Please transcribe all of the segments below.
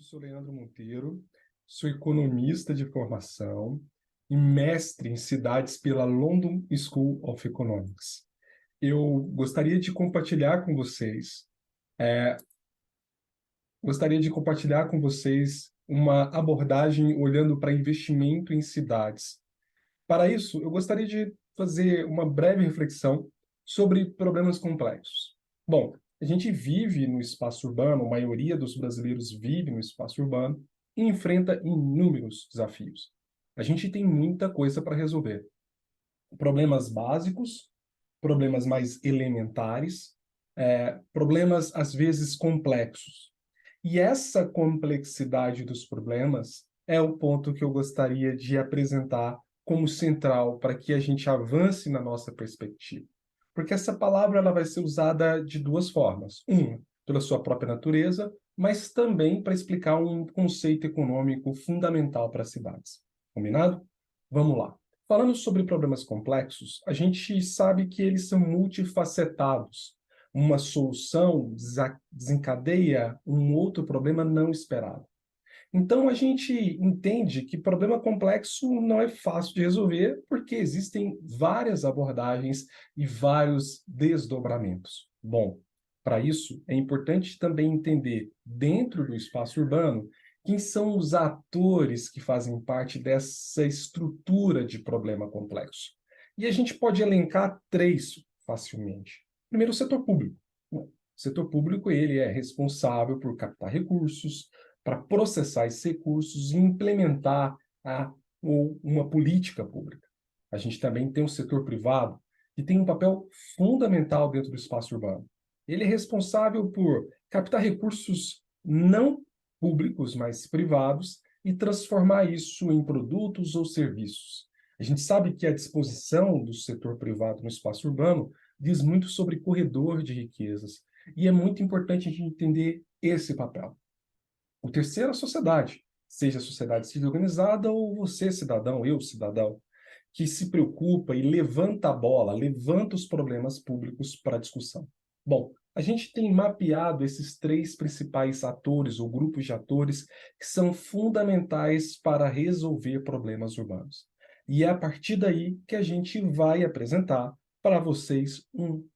eu sou Leandro Monteiro, sou economista de formação e mestre em cidades pela London School of Economics. Eu gostaria de compartilhar com vocês, é, uma abordagem olhando para investimento em cidades. Para isso, eu gostaria de fazer uma breve reflexão sobre problemas complexos. Bom, a gente vive no espaço urbano, a maioria dos brasileiros vive no espaço urbano e enfrenta inúmeros desafios. A gente tem muita coisa para resolver. Problemas básicos, problemas mais elementares, problemas às vezes complexos. E essa complexidade dos problemas é o ponto que eu gostaria de apresentar como central para que a gente avance na nossa perspectiva. Porque essa palavra ela vai ser usada de duas formas. Uma, pela sua própria natureza, mas também para explicar um conceito econômico fundamental para as cidades. Combinado? Vamos lá. Falando sobre problemas complexos, a gente sabe que eles são multifacetados. Uma solução desencadeia um outro problema não esperado. Então, a gente entende que problema complexo não é fácil de resolver, porque existem várias abordagens e vários desdobramentos. Bom, para isso, é importante também entender, dentro do espaço urbano, quem são os atores que fazem parte dessa estrutura de problema complexo. E a gente pode elencar três facilmente. Primeiro, o setor público. O setor público ele é responsável por captar recursos, para processar esses recursos e implementar uma política pública. A gente também tem o setor privado, que tem um papel fundamental dentro do espaço urbano. Ele é responsável por captar recursos não públicos, mas privados, e transformar isso em produtos ou serviços. A gente sabe que a disposição do setor privado no espaço urbano diz muito sobre corredor de riquezas, e é muito importante a gente entender esse papel. O terceiro é a sociedade, seja a sociedade civil organizada ou você, cidadão, eu, cidadão, que se preocupa e levanta a bola, levanta os problemas públicos para discussão. Bom, a gente tem mapeado esses três principais atores ou grupos de atores que são fundamentais para resolver problemas urbanos. E é a partir daí que a gente vai apresentar para vocês um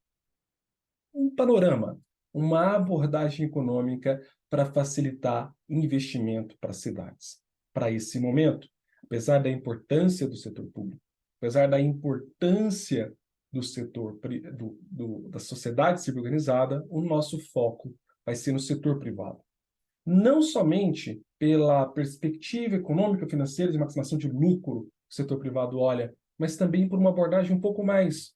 panorama, uma abordagem econômica para facilitar investimento para as cidades. Para esse momento, apesar da importância do setor público, apesar da importância do setor da sociedade civil organizada, o nosso foco vai ser no setor privado. Não somente pela perspectiva econômica financeira de maximização de lucro que o setor privado olha, mas também por uma abordagem um pouco mais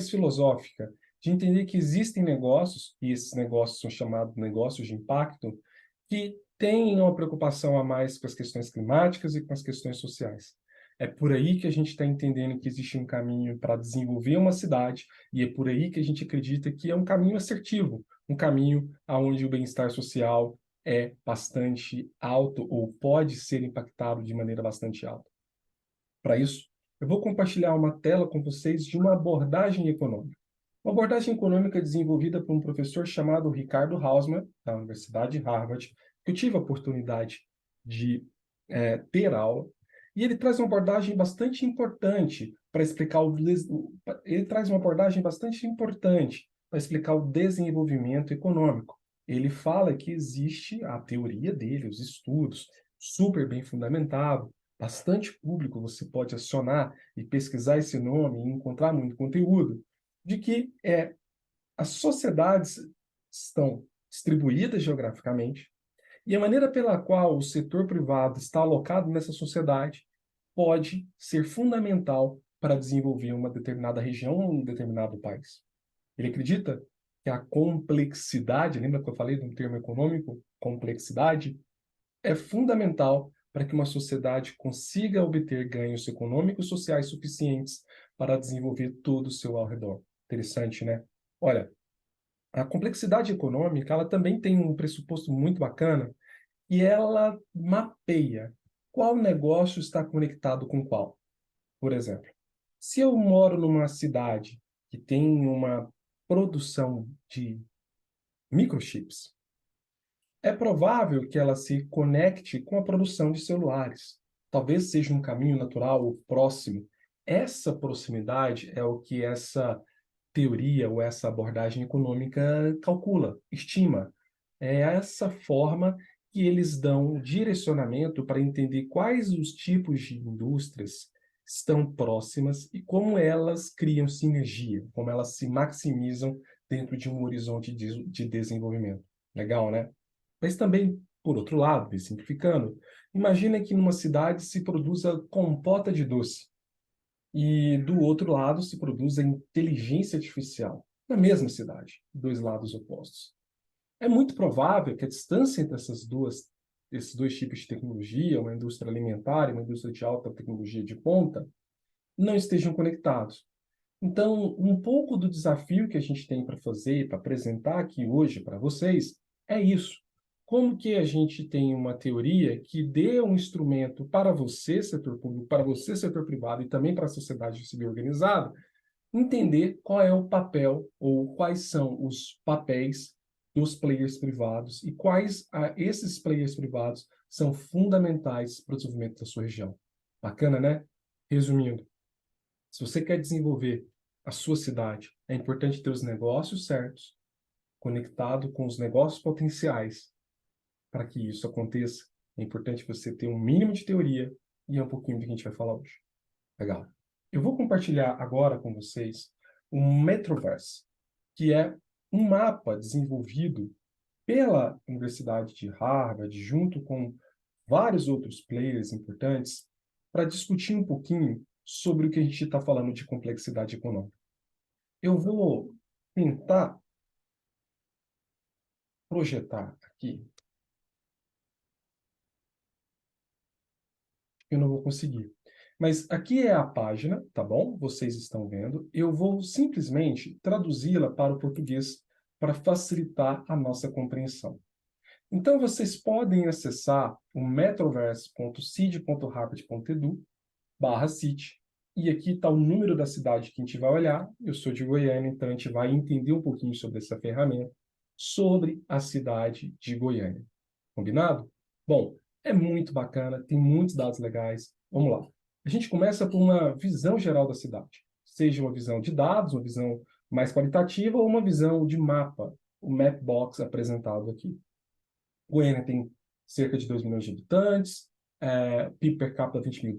filosófica, de entender que existem negócios, e esses negócios são chamados negócios de impacto, que têm uma preocupação a mais com as questões climáticas e com as questões sociais. É por aí que a gente está entendendo que existe um caminho para desenvolver uma cidade, e é por aí que a gente acredita que é um caminho assertivo, um caminho onde o bem-estar social é bastante alto ou pode ser impactado de maneira bastante alta. Para isso, eu vou compartilhar uma tela com vocês de uma abordagem econômica. Uma abordagem econômica desenvolvida por um professor chamado Ricardo Hausmann, da Universidade de Harvard, que eu tive a oportunidade de ter aula, e ele traz uma abordagem bastante importante para explicar o desenvolvimento econômico. Ele fala que existe a teoria dele, os estudos, super bem fundamentado, bastante público, você pode acionar e pesquisar esse nome e encontrar muito conteúdo, de que as sociedades estão distribuídas geograficamente e a maneira pela qual o setor privado está alocado nessa sociedade pode ser fundamental para desenvolver uma determinada região ou um determinado país. Ele acredita que a complexidade, lembra que eu falei de um termo econômico? Complexidade é fundamental para que uma sociedade consiga obter ganhos econômicos e sociais suficientes para desenvolver todo o seu ao redor. Interessante, né? Olha, a complexidade econômica, ela também tem um pressuposto muito bacana e ela mapeia qual negócio está conectado com qual. Por exemplo, se eu moro numa cidade que tem uma produção de microchips, É provável que ela se conecte com a produção de celulares. Talvez seja um caminho natural ou próximo. Essa proximidade é o que essa teoria ou essa abordagem econômica calcula, estima. É essa forma que eles dão direcionamento para entender quais os tipos de indústrias estão próximas e como elas criam sinergia, como elas se maximizam dentro de um horizonte de desenvolvimento. Legal, né? Mas também, por outro lado, simplificando, imagina que numa cidade se produza compota de doce e do outro lado se produz a inteligência artificial, na mesma cidade, dois lados opostos. É muito provável que a distância entre esses dois tipos de tecnologia, uma indústria alimentar e uma indústria de alta tecnologia de ponta, não estejam conectados. Então, um pouco do desafio que a gente tem para fazer, para apresentar aqui hoje para vocês, é isso. Como que a gente tem uma teoria que dê um instrumento para você, setor público, para você, setor privado, e também para a sociedade civil organizada, entender qual é o papel ou quais são os papéis dos players privados e quais esses players privados são fundamentais para o desenvolvimento da sua região. Bacana, né? Resumindo, se você quer desenvolver a sua cidade, é importante ter os negócios certos, conectado com os negócios potenciais. Para que isso aconteça, é importante você ter um mínimo de teoria e é um pouquinho do que a gente vai falar hoje. Legal. Eu vou compartilhar agora com vocês um Metroverse, que é um mapa desenvolvido pela Universidade de Harvard, junto com vários outros players importantes, para discutir um pouquinho sobre o que a gente está falando de complexidade econômica. Eu vou tentar projetar aqui, eu não vou conseguir. Mas aqui é a página, tá bom? Vocês estão vendo. Eu vou simplesmente traduzi-la para o português para facilitar a nossa compreensão. Então, vocês podem acessar o metroverse.cid.harvard.edu/city. E aqui está o número da cidade que a gente vai olhar. Eu sou de Goiânia, então a gente vai entender um pouquinho sobre essa ferramenta, sobre a cidade de Goiânia. Combinado? Bom, é muito bacana, tem muitos dados legais. Vamos lá. A gente começa por uma visão geral da cidade, seja uma visão de dados, uma visão mais qualitativa ou uma visão de mapa, o Mapbox apresentado aqui. Goiânia tem cerca de 2 milhões de habitantes, PIB per capita US$ 20 mil,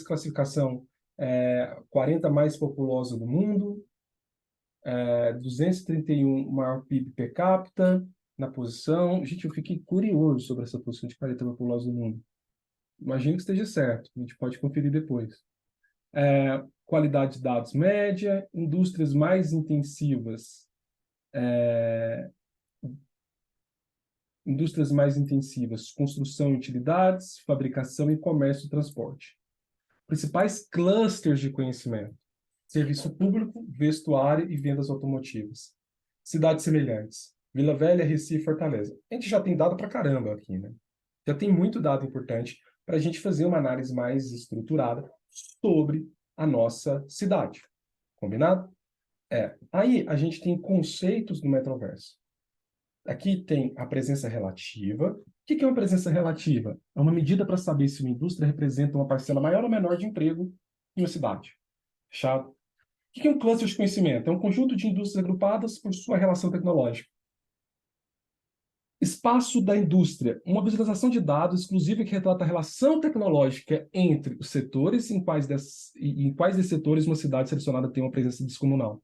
classificação 40 mais populosa do mundo, 231 maior PIB per capita na posição. Gente, eu fiquei curioso sobre essa posição de 40 populosa do mundo. Imagino que esteja certo, a gente pode conferir depois. Qualidade de dados média, indústrias mais intensivas, construção e utilidades, fabricação e comércio e transporte. Principais clusters de conhecimento: serviço público, vestuário e vendas automotivas. Cidades semelhantes: Vila Velha, Recife, Fortaleza. A gente já tem dado para caramba aqui, né? Já tem muito dado importante para a gente fazer uma análise mais estruturada sobre a nossa cidade. Combinado? Aí a gente tem conceitos do metaverso. Aqui tem a presença relativa. O que é uma presença relativa? É uma medida para saber se uma indústria representa uma parcela maior ou menor de emprego em uma cidade. Fechado? O que é um cluster de conhecimento? É um conjunto de indústrias agrupadas por sua relação tecnológica. Espaço da indústria, uma visualização de dados exclusiva que retrata a relação tecnológica entre os setores, em quais desses setores uma cidade selecionada tem uma presença descomunal.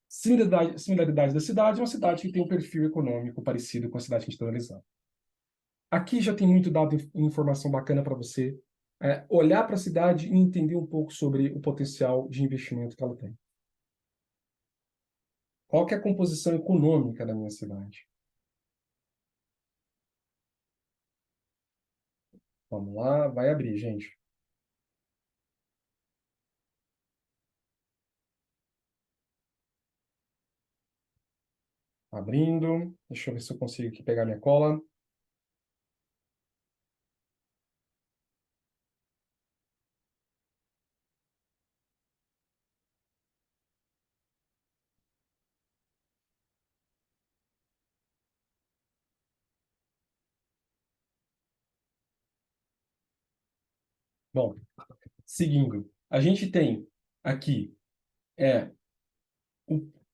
Similaridade da cidade, uma cidade que tem um perfil econômico parecido com a cidade que a gente está analisando. Aqui já tem muito dado e informação bacana para você olhar para a cidade e entender um pouco sobre o potencial de investimento que ela tem. Qual que é a composição econômica da minha cidade? Vamos lá, vai abrir, gente. Abrindo. Deixa eu ver se eu consigo aqui pegar minha cola. Bom, seguindo, a gente tem aqui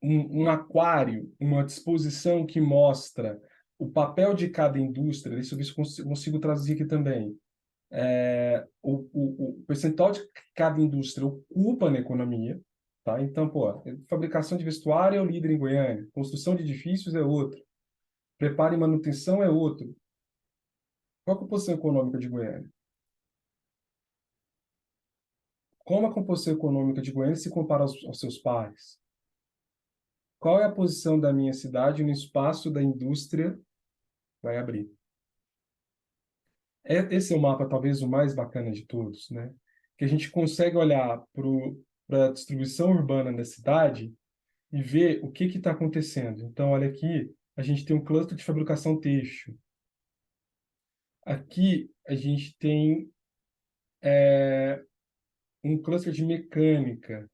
um aquário, uma disposição que mostra o papel de cada indústria. Deixa eu ver se eu consigo traduzir aqui também. O percentual de cada indústria ocupa na economia, tá? Então, fabricação de vestuário é o líder em Goiânia, construção de edifícios é outro, preparo e manutenção é outro. Qual que é a posição econômica de Goiânia? Como a composição econômica de Goiânia se compara aos seus pares? Qual é a posição da minha cidade no espaço da indústria? Vai abrir. Esse é o mapa, talvez, o mais bacana de todos, né? Que a gente consegue olhar para a distribuição urbana da cidade e ver o que está acontecendo. Então, olha aqui, a gente tem um cluster de fabricação têxtil. Aqui, a gente tem um cluster de mecânica.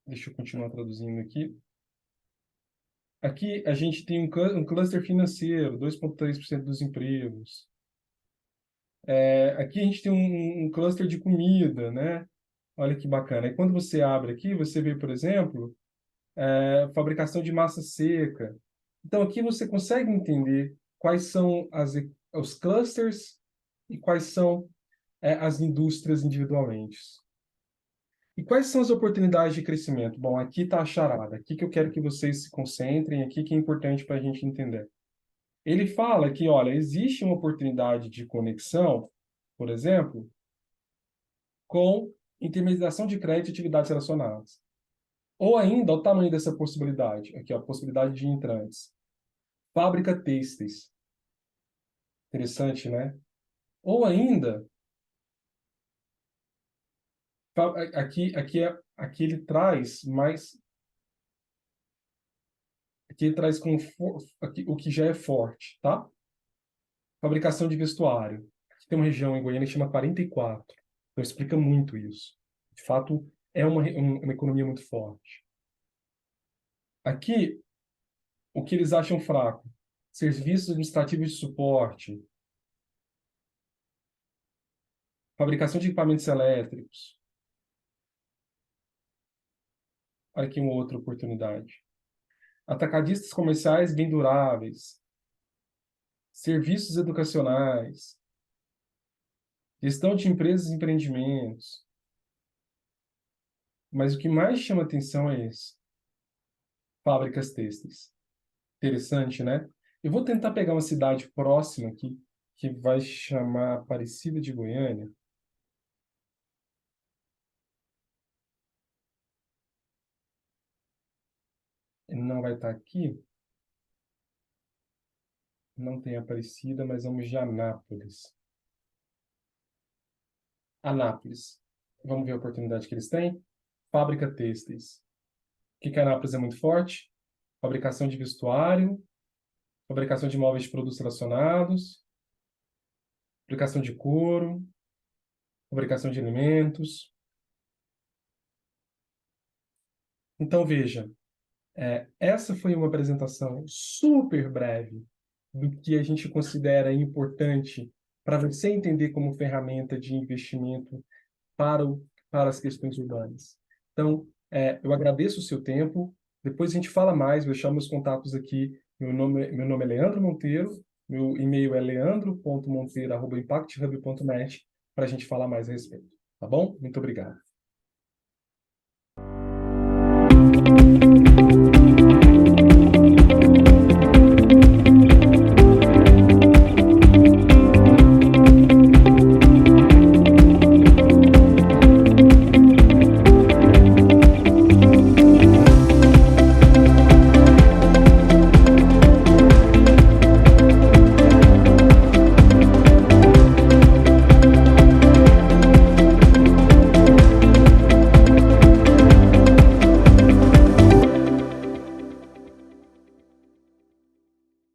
Deixa eu continuar traduzindo aqui. Aqui, a gente tem um cluster financeiro, 2,3% dos empregos. Aqui, a gente tem um cluster de comida, né? Olha que bacana. E quando você abre aqui, você vê, por exemplo, fabricação de massa seca. Então, aqui você consegue entender quais são os clusters e quais são as indústrias individualmente. E quais são as oportunidades de crescimento? Bom, aqui está a charada. Aqui que eu quero que vocês se concentrem, aqui que é importante para a gente entender. Ele fala que, olha, existe uma oportunidade de conexão, por exemplo, com intermediação de crédito e atividades relacionadas. Ou ainda, o tamanho dessa possibilidade. Aqui, ó, a possibilidade de entrantes. Fábrica têxteis. Interessante, né? Ou ainda, aqui ele traz mais... Aqui ele traz o que já é forte, tá? Fabricação de vestuário. Aqui tem uma região em Goiânia que chama 44. Então, explica muito isso. De fato, é uma economia muito forte. Aqui, o que eles acham fraco? Serviços administrativos de suporte, fabricação de equipamentos elétricos. Olha aqui uma outra oportunidade. Atacadistas comerciais bem duráveis, serviços educacionais, gestão de empresas e empreendimentos. Mas o que mais chama atenção é esse. Fábricas têxteis. Interessante, né? Eu vou tentar pegar uma cidade próxima aqui, que vai chamar Aparecida de Goiânia. Ele não vai estar aqui. Não tem Aparecida, mas vamos de Anápolis. Anápolis. Vamos ver a oportunidade que eles têm? Fábrica têxteis. O que Anápolis é muito forte? Fabricação de vestuário, fabricação de móveis de produtos relacionados, fabricação de couro, fabricação de alimentos. Então, veja, essa foi uma apresentação super breve do que a gente considera importante para você entender como ferramenta de investimento para as questões urbanas. Então, eu agradeço o seu tempo. Depois a gente fala mais, vou deixar meus contatos aqui. Meu nome é Leandro Monteiro, meu e-mail é leandro.monteiro@impacthub.net para a gente falar mais a respeito. Tá bom? Muito obrigado.